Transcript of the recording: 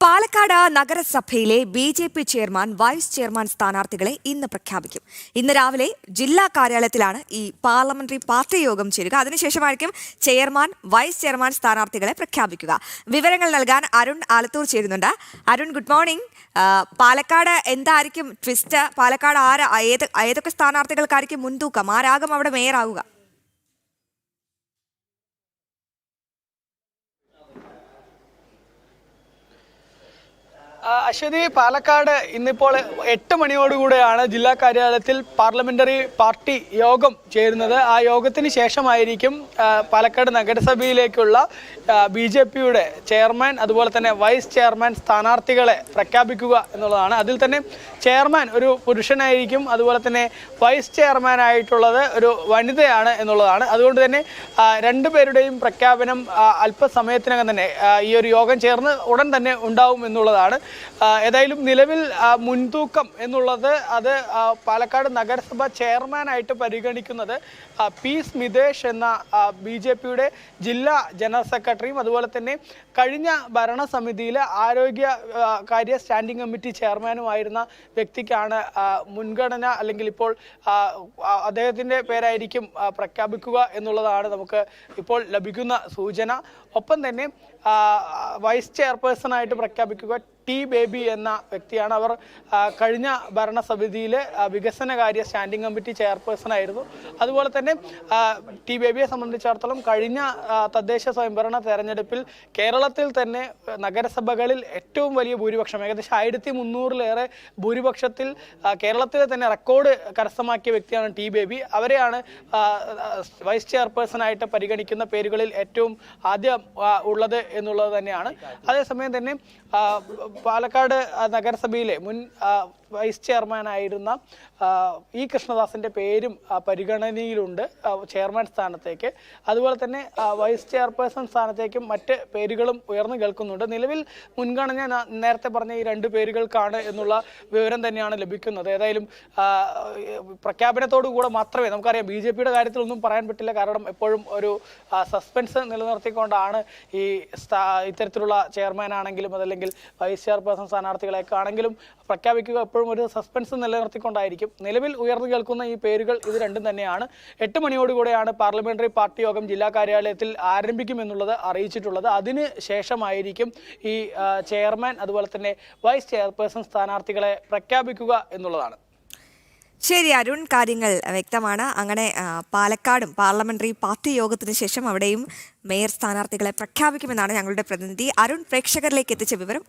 പാലക്കാട് നഗരസഭയിലെ BJP. Chairman vice chairman സ്ഥാനാർത്ഥികളെ ഇന്ന് പ്രഖ്യാപിക്കും. ഇന്ന് രാവിലെ ജില്ലാ കാര്യാലയത്തിലാണ് ഈ പാർലമെന്ററി പാർട്ടി യോഗം ചേരുക. അതിനുശേഷമായിരിക്കും ചെയർമാൻ വൈസ് ചെയർമാൻ സ്ഥാനാർത്ഥികളെ പ്രഖ്യാപിക്കുക. വിവരങ്ങൾ നൽകാൻ അരുൺ ആലത്തൂർ ചേരുന്നുണ്ട്. Arun, good morning. പാലക്കാട് എന്തായിരിക്കും ട്വിസ്റ്റ്? പാലക്കാട് ഏതൊക്കെ സ്ഥാനാർത്ഥികൾക്കായിരിക്കും മുൻതൂക്കം? ആരാകും അവിടെ മേയറാവുക? അശ്വതി, പാലക്കാട് ഇന്നിപ്പോൾ 8 മണിയോടുകൂടെയാണ് ജില്ലാ കാര്യാലയത്തിൽ പാർലമെന്ററി പാർട്ടി യോഗം ചേരുന്നത്. ആ യോഗത്തിന് ശേഷമായിരിക്കും പാലക്കാട് നഗരസഭയിലേക്കുള്ള ബി.ജെ.പിയുടെ ചെയർമാൻ അതുപോലെ തന്നെ വൈസ് ചെയർമാൻ സ്ഥാനാർത്ഥികളെ പ്രഖ്യാപിക്കുക എന്നുള്ളതാണ്. അതിൽ തന്നെ ചെയർമാൻ ഒരു പുരുഷനായിരിക്കും, അതുപോലെ തന്നെ വൈസ് ചെയർമാൻ ആയിട്ടുള്ളത് ഒരു വനിതയാണ് എന്നുള്ളതാണ്. അതുകൊണ്ട് തന്നെ രണ്ടുപേരുടെയും പ്രഖ്യാപനം അല്പസമയത്തിനകം തന്നെ ഈ ഒരു യോഗം ചേർന്ന് ഉടൻ തന്നെ ഉണ്ടാവും എന്നുള്ളതാണ്. ഏതായാലും നിലവിൽ മുൻതൂക്കം എന്നുള്ളത് അത് പാലക്കാട് നഗരസഭ ചെയർമാനായിട്ട് പരിഗണിക്കുന്നത് പി സ്മിതേഷ് എന്ന ബി.ജെ.പിയുടെ ജില്ലാ ജനറൽ സെക്രട്ടറിയും അതുപോലെ തന്നെ കഴിഞ്ഞ ഭരണസമിതിയിലെ ആരോഗ്യ കാര്യ സ്റ്റാൻഡിംഗ് കമ്മിറ്റി ചെയർമാനുമായിരുന്ന വ്യക്തിക്കാണ് മുൻഗണന, അല്ലെങ്കിൽ ഇപ്പോൾ അദ്ദേഹത്തിൻ്റെ പേരായിരിക്കും പ്രഖ്യാപിക്കുക എന്നുള്ളതാണ് നമുക്ക് ഇപ്പോൾ ലഭിക്കുന്ന സൂചന. ഒപ്പം തന്നെ വൈസ് ചെയർപേഴ്സണായിട്ട് പ്രഖ്യാപിക്കുക ടി ബേബി എന്ന വ്യക്തിയാണ്. അവർ കഴിഞ്ഞ ഭരണസമിതിയിലെ വികസനകാര്യ സ്റ്റാൻഡിംഗ് കമ്മിറ്റി ചെയർപേഴ്സൺ ആയിരുന്നു. അതുപോലെ തന്നെ ടി ബേബിയെ സംബന്ധിച്ചിടത്തോളം കഴിഞ്ഞ തദ്ദേശ സ്വയംഭരണ തെരഞ്ഞെടുപ്പിൽ കേരളത്തിൽ തന്നെ നഗരസഭകളിൽ ഏറ്റവും വലിയ ഭൂരിപക്ഷം, ഏകദേശം 1300-ലേറെ ഭൂരിപക്ഷത്തിൽ കേരളത്തിലെ തന്നെ റെക്കോർഡ് കരസ്ഥമാക്കിയ വ്യക്തിയാണ് ടി ബേബി. അവരെയാണ് വൈസ് ചെയർപേഴ്സണായിട്ട് പരിഗണിക്കുന്ന പേരുകളിൽ ഏറ്റവും ആദ്യം ഉള്ളത് എന്നുള്ളത് തന്നെയാണ്. അതേസമയം തന്നെ പാലക്കാട് നഗരസഭയിലെ മുൻ വൈസ് ചെയർമാനായിരുന്ന ഇ കൃഷ്ണദാസിൻ്റെ പേരും പരിഗണനയിലുണ്ട് ചെയർമാൻ സ്ഥാനത്തേക്ക്. അതുപോലെ തന്നെ വൈസ് ചെയർപേഴ്സൺ സ്ഥാനത്തേക്കും മറ്റ് പേരുകളും ഉയർന്നു കേൾക്കുന്നുണ്ട്. നിലവിൽ മുൻഗണന നേരത്തെ പറഞ്ഞ ഈ 2 പേരുകൾക്കാണ് എന്നുള്ള വിവരം തന്നെയാണ് ലഭിക്കുന്നത്. ഏതായാലും പ്രഖ്യാപനത്തോടു കൂടെ മാത്രമേ നമുക്കറിയാം. ബി.ജെ.പിയുടെ കാര്യത്തിലൊന്നും പറയാൻ പറ്റില്ല, കാരണം എപ്പോഴും ഒരു സസ്പെൻസ് നിലനിർത്തിക്കൊണ്ടാണ് ഈ ഇത്തരത്തിലുള്ള ചെയർമാൻ ആണെങ്കിലും അതല്ലെങ്കിൽ വൈസ് ചെയർപേഴ്സൺ സ്ഥാനാർത്ഥികളെയൊക്കെ ആണെങ്കിലും പ്രഖ്യാപിക്കുക എപ്പോഴും ഒരു സസ്പെൻസ് നിലനിർത്തിക്കൊണ്ടായിരിക്കും. നിലവിൽ ഉയർന്നു കേൾക്കുന്ന ഈ പേരുകൾ ഇത് രണ്ടും തന്നെയാണ്. 8 മണിയോടുകൂടെയാണ് പാർലമെന്ററി പാർട്ടി യോഗം ജില്ലാ കാര്യാലയത്തിൽ ആരംഭിക്കുമെന്നുള്ളത് അറിയിച്ചിട്ടുള്ളത്. അതിന് ശേഷമായിരിക്കും ഈ ചെയർമാൻ അതുപോലെ തന്നെ വൈസ് ചെയർപേഴ്സൺ സ്ഥാനാർത്ഥികളെ പ്രഖ്യാപിക്കുക എന്നുള്ളതാണ്. ശരി അരുൺ, കാര്യങ്ങൾ വ്യക്തമാണ്. അങ്ങനെ പാലക്കാടും പാർലമെന്ററി പാർട്ടി യോഗത്തിന് ശേഷം അവിടെയും മേയർ സ്ഥാനാർത്ഥികളെ പ്രഖ്യാപിക്കുമെന്നാണ് ഞങ്ങളുടെ പ്രതിനിധി അരുൺ പ്രേക്ഷകരിലേക്ക് എത്തിച്ച വിവരം.